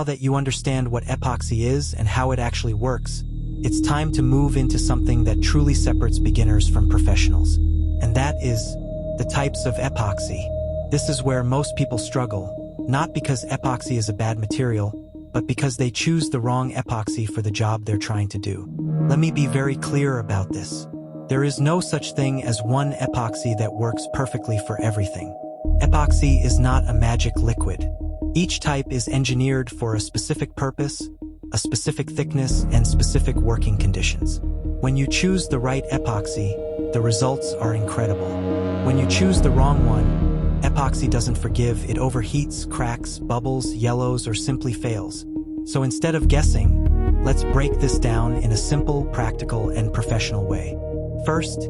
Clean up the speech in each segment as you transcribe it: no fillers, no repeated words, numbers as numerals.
Now that you understand what epoxy is and how it actually works, it's time to move into something that truly separates beginners from professionals. And that is the types of epoxy. This is where most people struggle, not because epoxy is a bad material, but because they choose the wrong epoxy for the job they're trying to do. Let me be very clear about this. There is no such thing as one epoxy that works perfectly for everything. Epoxy is not a magic liquid. Each type is engineered for a specific purpose, a specific thickness, and specific working conditions. When you choose the right epoxy, the results are incredible. When you choose the wrong one, epoxy doesn't forgive. It overheats, cracks, bubbles, yellows, or simply fails. So instead of guessing, let's break this down in a simple, practical, and professional way. First,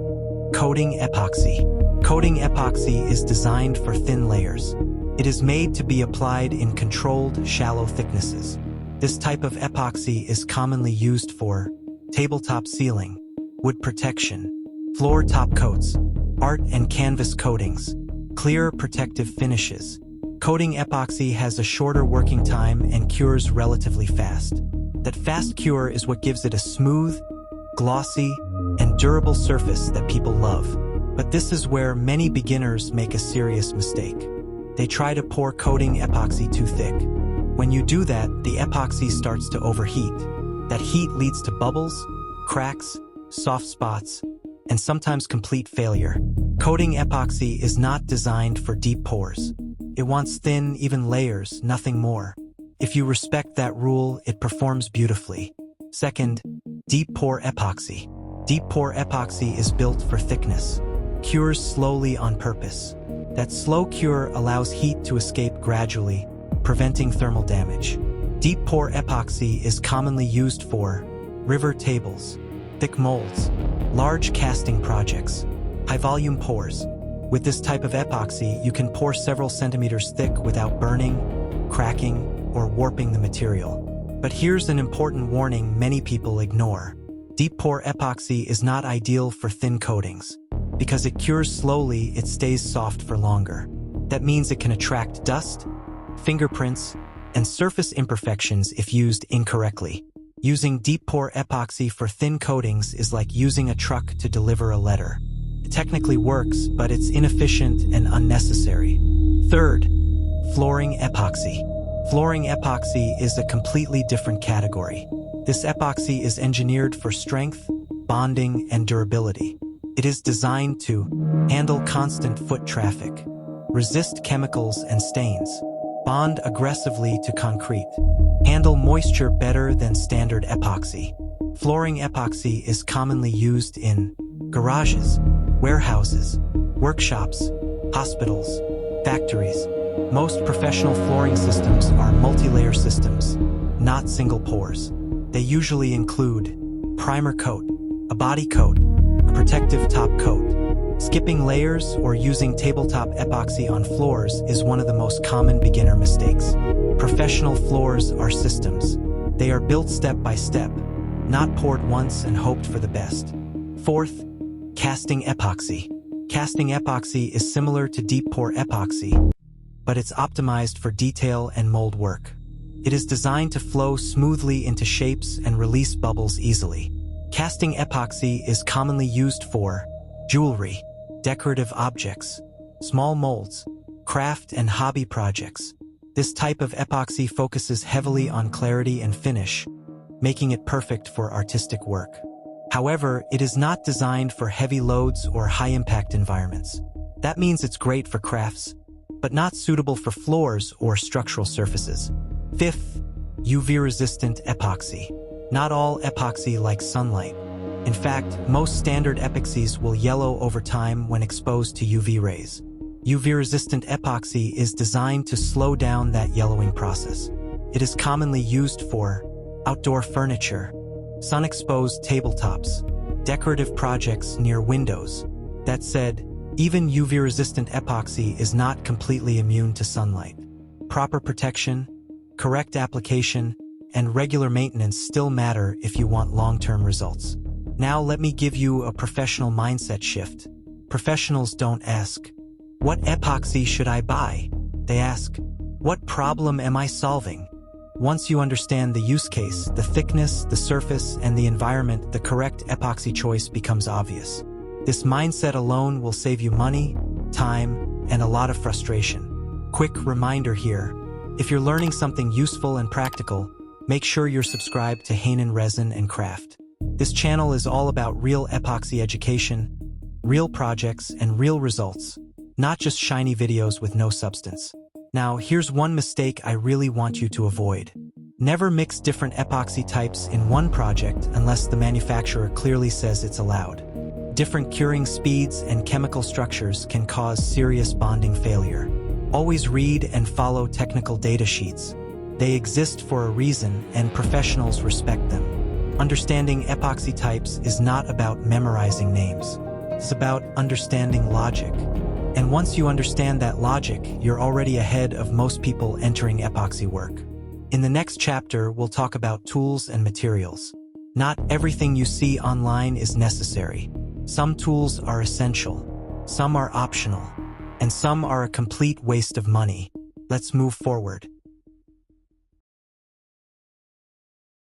coating epoxy. Coating epoxy is designed for thin layers. It is made to be applied in controlled, shallow thicknesses. This type of epoxy is commonly used for tabletop ceiling, wood protection, floor top coats, art and canvas coatings, clear protective finishes. Coating epoxy has a shorter working time and cures relatively fast. That fast cure is what gives it a smooth, glossy, and durable surface that people love. But this is where many beginners make a serious mistake. They try to pour coating epoxy too thick. When you do that, the epoxy starts to overheat. That heat leads to bubbles, cracks, soft spots, and sometimes complete failure. Coating epoxy is not designed for deep pours. It wants thin, even layers, nothing more. If you respect that rule, it performs beautifully. Second, deep pour epoxy. Deep pour epoxy is built for thickness. Cures slowly on purpose. That slow cure allows heat to escape gradually, preventing thermal damage. Deep pour epoxy is commonly used for river tables, thick molds, large casting projects, high-volume pours. With this type of epoxy, you can pour several centimeters thick without burning, cracking, or warping the material. But here's an important warning many people ignore. Deep pour epoxy is not ideal for thin coatings. Because it cures slowly, it stays soft for longer. That means it can attract dust, fingerprints, and surface imperfections if used incorrectly. Using deep pour epoxy for thin coatings is like using a truck to deliver a letter. It technically works, but it's inefficient and unnecessary. Third, flooring epoxy. Flooring epoxy is a completely different category. This epoxy is engineered for strength, bonding, and durability. It is designed to handle constant foot traffic, resist chemicals and stains, bond aggressively to concrete, handle moisture better than standard epoxy. Flooring epoxy is commonly used in garages, warehouses, workshops, hospitals, factories. Most professional flooring systems are multi-layer systems, not single pours. They usually include primer coat, a body coat, a protective top coat. Skipping layers or using tabletop epoxy on floors is one of the most common beginner mistakes. Professional floors are systems. They are built step by step, not poured once and hoped for the best. Fourth, casting epoxy. Casting epoxy is similar to deep pour epoxy, but it's optimized for detail and mold work. It is designed to flow smoothly into shapes and release bubbles easily. Casting epoxy is commonly used for jewelry, decorative objects, small molds, craft and hobby projects. This type of epoxy focuses heavily on clarity and finish, making it perfect for artistic work. However, it is not designed for heavy loads or high-impact environments. That means it's great for crafts, but not suitable for floors or structural surfaces. Fifth, UV-resistant epoxy. Not all epoxy likes sunlight. In fact, most standard epoxies will yellow over time when exposed to UV rays. UV-resistant epoxy is designed to slow down that yellowing process. It is commonly used for outdoor furniture, sun-exposed tabletops, decorative projects near windows. That said, even UV-resistant epoxy is not completely immune to sunlight. Proper protection, correct application, and regular maintenance still matter if you want long-term results. Now let me give you a professional mindset shift. Professionals don't ask, "What epoxy should I buy?" They ask, "What problem am I solving?" Once you understand the use case, the thickness, the surface, and the environment, the correct epoxy choice becomes obvious. This mindset alone will save you money, time, and a lot of frustration. Quick reminder here, if you're learning something useful and practical, make sure you're subscribed to Hanan Resin and Craft. This channel is all about real epoxy education, real projects, and real results, not just shiny videos with no substance. Now, here's one mistake I really want you to avoid. Never mix different epoxy types in one project unless the manufacturer clearly says it's allowed. Different curing speeds and chemical structures can cause serious bonding failure. Always read and follow technical data sheets. They exist for a reason, and professionals respect them. Understanding epoxy types is not about memorizing names. It's about understanding logic. And once you understand that logic, you're already ahead of most people entering epoxy work. In the next chapter, we'll talk about tools and materials. Not everything you see online is necessary. Some tools are essential, some are optional, and some are a complete waste of money. Let's move forward.